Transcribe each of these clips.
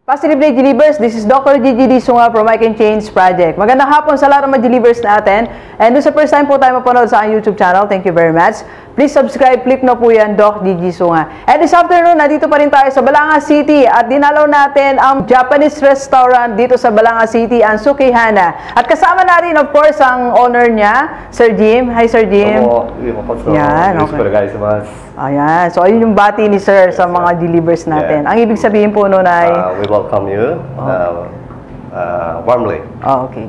Positive Day Delivers, this is Dr. Gigi Sunga from I Can Change Project. Magandang hapon sa lahat ng mga delivers natin. And sa first time po tayo mapanood sa aking YouTube channel, thank you very much. Please subscribe, click na po yan, Doc Gigi Sunga. And this afternoon, nandito pa rin tayo sa Balanga City at dinalaw natin ang Japanese restaurant dito sa Balanga City, ang SUKI HANA. At kasama natin, of course, ang owner niya, Sir Jim. Hi, Sir Jim. Yan, okay. Ayan, so ayun yung bati ni Sir sa mga delivers natin. Ang ibig sabihin po nun ay... we welcome you warmly. Oh, okay.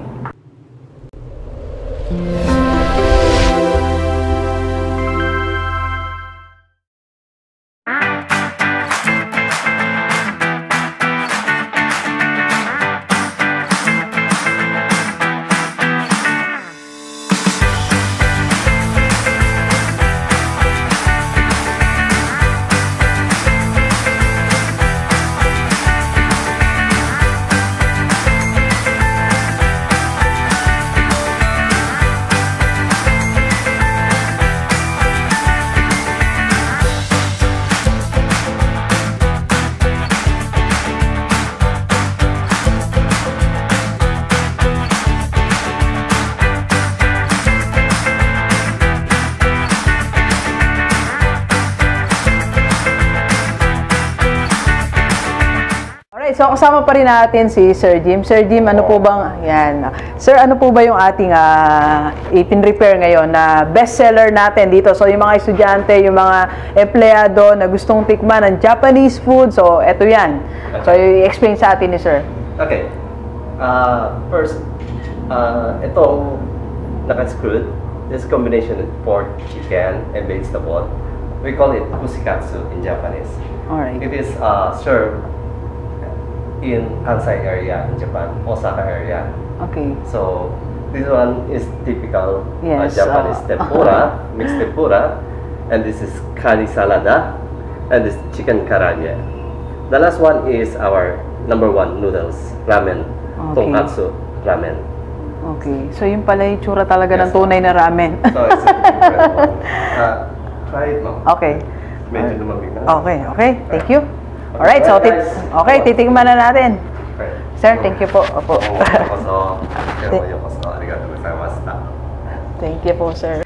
So, kasama pa rin natin si Sir Jim. Sir Jim, ano po bang, yan. Sir, ano po ba yung ating ipin-repair ngayon na bestseller natin dito? So, yung mga estudyante, yung mga empleyado na gustong tikman ng Japanese food. So, eto yan. So, i-explain sa atin ni Sir. Okay. First, itong naka-screwed, this combination of pork, chicken, and vegetable, we call it kushikatsu in Japanese. Alright. It is served in Kansai area in Japan, Osaka area. Okay. So this one is typical yes, Japanese tempura, mixed tempura, and this is kani salada, and this chicken karaage. The last one is our number one noodles, ramen, tonkatsu ramen. Okay. So yun pala yung tsura talaga ng tunay na ramen. So it's incredible. Try it, ma'am. Okay. Medyo lumamig na. Okay, okay. Thank you. Alright, so okay, titingnan na natin. Sir, thank you po. Opo. Thank you po, sir.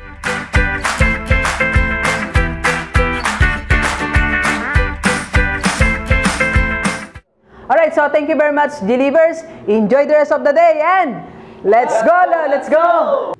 Alright, so thank you very much, delivers. Enjoy the rest of the day and let's go!